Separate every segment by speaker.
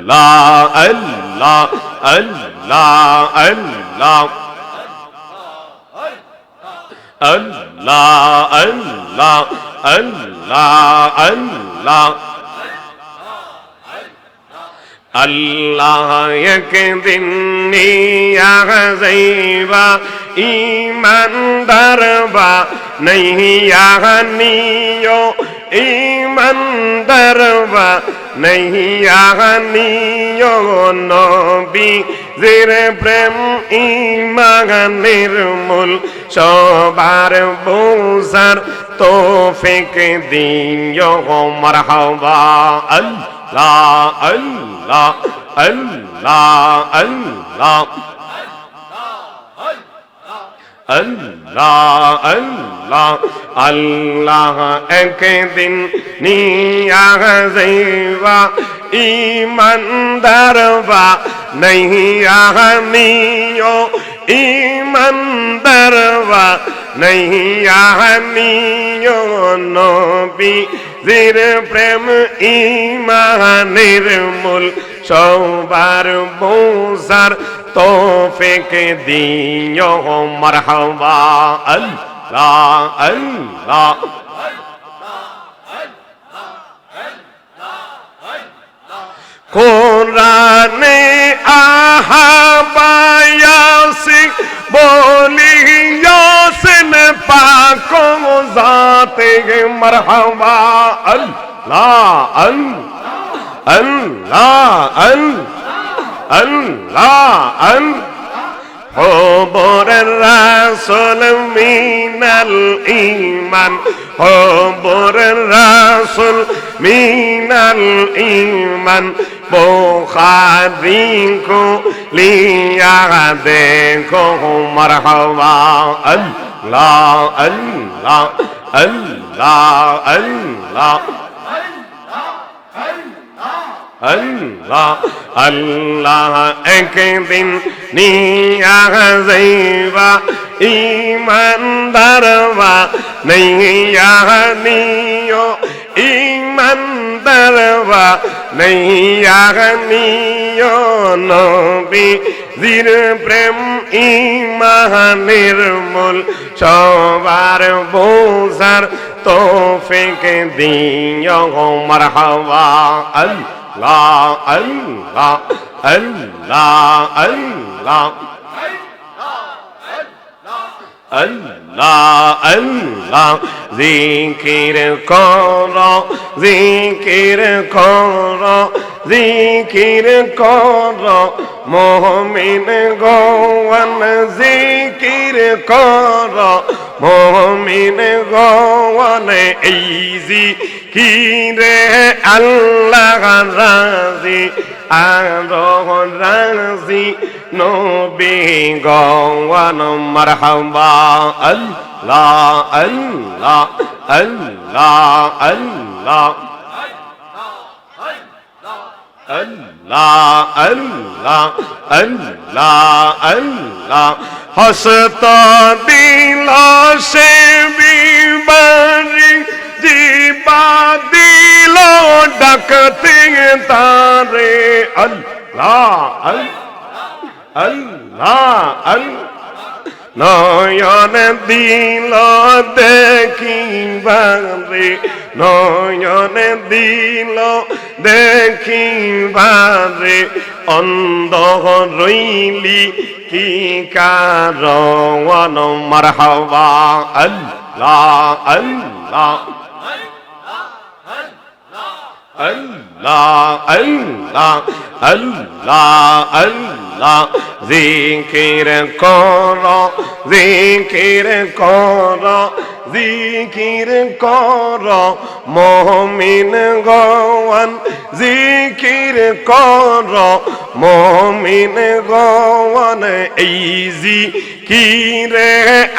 Speaker 1: আল্লাহ আল্লাহ আল্লাহ আল্লাহ আল্লাহ আল্লাহ আল্লাহ আল্লাহ আল্লাহ একদিন নিয়া যাইবা ইমানদারবা নহিয়া নিও ইমানদারবা নহিয়া নিও নবী জির প্রেম ইমানের মূল সবার বুঝার তৌফিক দিও মারহাবা আল্লাহ আল্লাহ আল্লাহ আল্লাহ আল্লাহ আল্লাহ আল্লাহ একদিন নিয়া যাইবা ইমানদারবা নহিয়া নিও ইমানদারবা নহিয়া নিও নবী জির প্রেম ইমানের মূল সবার বুঝার তৌফিক দিও মারহাবা আল্লাহ আল্লাহ কোরআনে আহাবায়াসি বলিয়াসেন পাক জাতে মারহাবা আল্লাহ আল্লাহ আল্লাহ আল্লাহ খবর রাসূল মিনাল ঈমান খবর রাসূল মিনাল ঈমান বুখারী কো লিয়া দেখো মারহাবা আল্লাহ আল্লাহ আল্লাহ আল্লাহ আল্লাহ আল্লাহ একদিন নিয়া যাইবা ইমানদারবা নহিয়া নিও ইমানদারবা নহিয়া নিও নবী জির প্রেম ইমানের মূল সবার বুঝার তৌফিক দিও মারহাবা আল্লাহ আল্লাহ আল্লাহ আল্লাহ আল্লাহ আল্লাহ জিকির করো জিকির করো জিকির করো মুমিন গোয়ান জিকির করো মুমিন গোয়ান এই জিকিরে আল্লাহ রাজি আরো রাজি নবী গোয়ান মারহাবা আল্লাহ আল্লাহ আল্লাহ আল্লাহ আল্লাহ আল্লাহ আল্লাহ আল্লাহ হসত দিল সে বিবারি জীবা দিল ডাকতে তারে আল্লাহ আল্লাহ আল্লাহ নয়ন দিল দেখিবারে নয়ন দিল দেখিবারে অন্ধ রইলি কি কারণ মারহাবা আল্লাহ আল্লাহ আল্লাহ আল্লাহ আল্লাহ আল্লাহ জিকির করো জিকির করো জিকির করো মুমিন গোয়ান জিকির করো মুমিন গোয়ান এই জিকিরে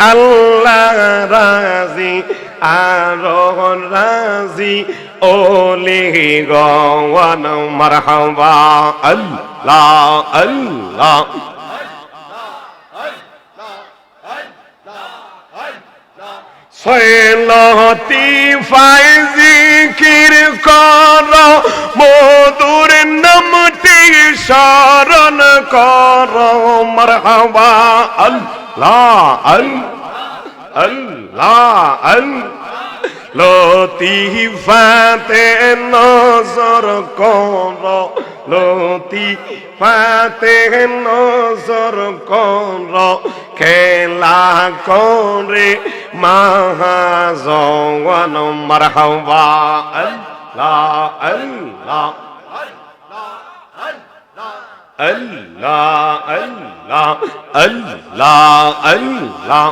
Speaker 1: আল্লাহ রাজি আরো রাজি ওলি গোয়ান মারহাবা আল্লাহ আল্লাহ সৈলতি ফাই জিকির করো মধুর নামটি শরণ করো মারহাবা আল্লাহ আল্লাহ আল্লাহ লতিফাতে নজর করো লতিফাতে নজর করো খেলা করে মহাজওয়ান মারহাবা আল্লাহ আল্লাহ আল্লাহ আল্লাহ আল্লাহ আল্লাহ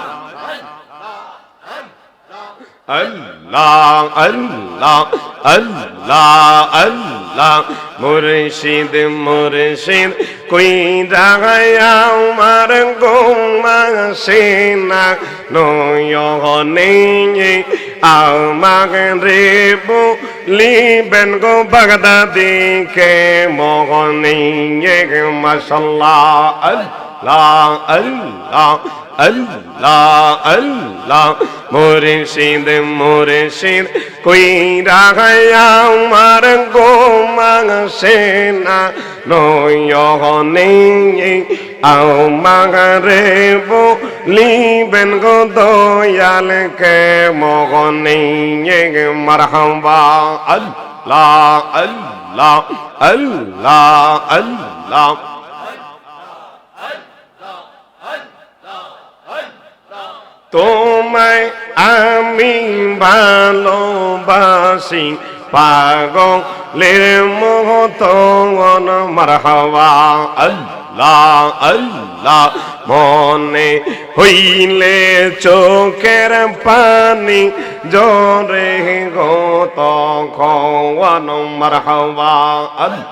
Speaker 1: আল্লাহ আল্লাহ আল্লাহ আল্লাহ মুর্শিদ মুর্শিদ কই জাগায় আমার গোমাসে না নয়নে আমাকে রে বলিবেন গো বাগদাদি কে মোহনে মাশাআল্লাহ আল্লাহ আল্লাহ আল্লাহ আল্লাহ মুর্শিদ মুর্শিদ কই রাগায় আমার গোমাসে না নয়নে আমারে বলিবেন গো দয়াল কে মোহনে মারহাবা আল্লাহ আল্লাহ আল্লাহ আল্লাহ তোমায় আমি ভালোবাসি পাগলের মতো মারহাবা আল্লাহ আল্লাহ মনে হইলে চোখের পানি জোরে গো তখন মারহাবা আল্লাহ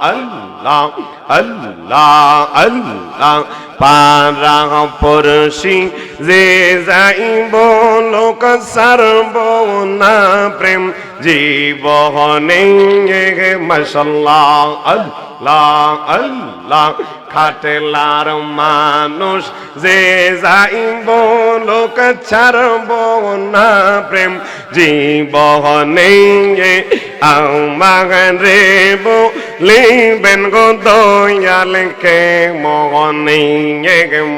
Speaker 1: আল্লাহ আল্লাহ আল্লাহ পারা পড়শি যে যাইব লোক সারব না প্রেম জীবনে মাশাআল্লাহ আল্লাহ আল্লাহ খাটলার মানুষ যে যাইব লোক ছাড়ব না প্রেম জীবনে আমারে বলিবেন গো দয়াল কে মোহনে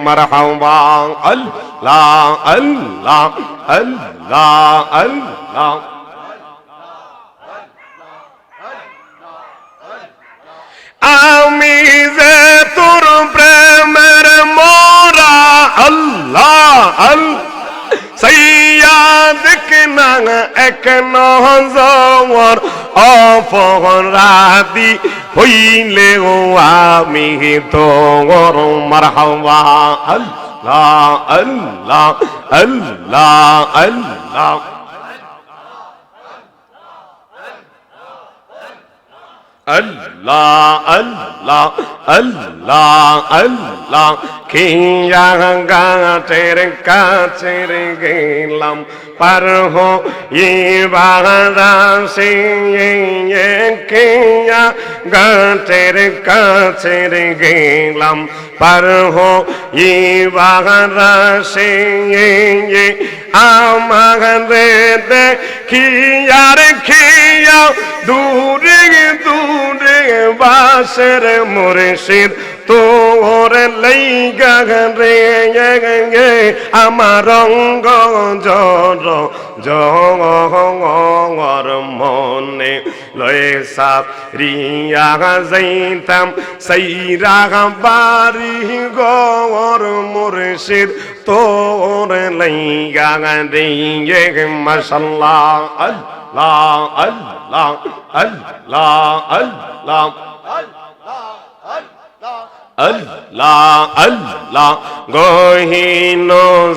Speaker 1: মারহাবা আল্লাহ আল্লাহ আল্লাহ আল্লাহ আমি যে তোর প্রেমের মোরা আল্লাহ আল্লাহ সৈয়াদ না এক নজর অপরাধী হইলে ও আমি তোর মারহাবা আল্লাহ আল্লাহ আল্লাহ আল্লাহ আল্লাহ আল্লাহ আল্লাহ আল্লাহ কিয়া গাছের কাছে গেলাম পার হইবারাসে কিয়া গাছের কাছে গেলাম পার হইবারাসে আমাদের দেখিয়া খিয়া দূরে দূরে বাসের মুর্শিদ তোর লাইগা রে আমার রঙ্গ জর জর মনে লয়ে সারিয়া যাইতাম সাইরা বাড়ি গর মুর্শিদ তোর লাইগা রে মাশাআল্লাহ আল্লাহ আল্লাহ আল্লাহ আল্লাহ আল্লাহ আল্লাহ গহীন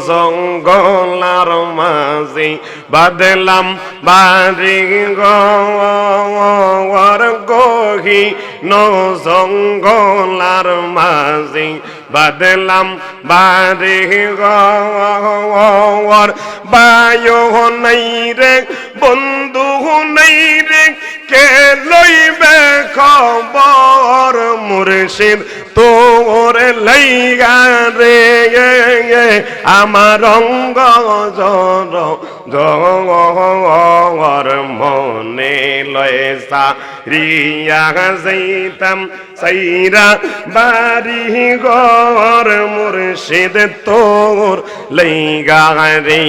Speaker 1: জঙ্গলার মাঝে বাদলাম বাড়ি গর গহীন জঙ্গলার মাঝে বাদলাম বাড়ি গর বায়ু নাই রে বন্ধু নাই রে কে লইবে খবর মুর্শিদ তোর লাইগা রে আমার অঙ্গ জর জর মনে লয় সারিয়া যাইতাম সাইরা বাড়ি ঘর মুর্শিদ তোর লইগা রে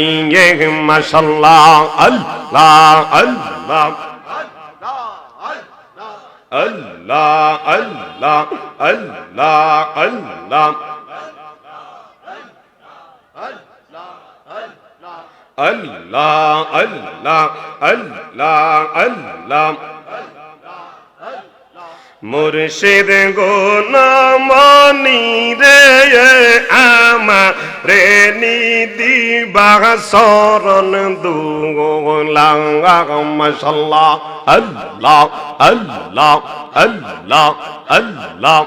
Speaker 1: মাশাআল্লাহ আল্লাহ আল্লাহ আল্লাহ আল্লাহ আল্লাহ আল্লাহ আল্লাহ আল্লাহ আল্লাহ আল্লাহ মুর্শিদ গোনামনি রে আমারে নিদি বাসরণ দুলাং মাশাআল্লাহ আল্লাহ আল্লাহ আল্লাহ আল্লাহ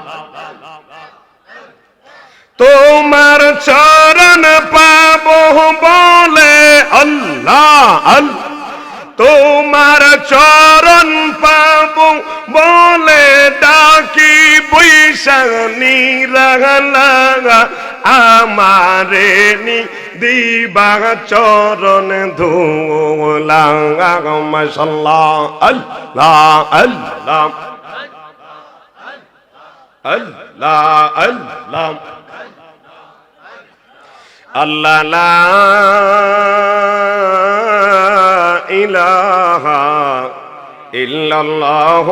Speaker 1: তোমার চরণ পাবো বলে আল্লাহ আল্লাহ তোমার চরণ পাবো বলে ডাকি বৈশানী রাগলা আমারে নি দিবা চরণ ধুলা মাশাআল্লাহ আল্লাহ আল্লাহ আল্লাহ আল্লাহ আল্লাহ লা ইলাহা ইল্লাল্লাহ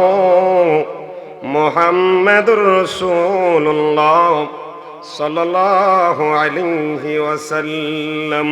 Speaker 1: মুহাম্মাদুর রাসূলুল্লাহ সাল্লাল্লাহু আলাইহি ওয়াসাল্লাম।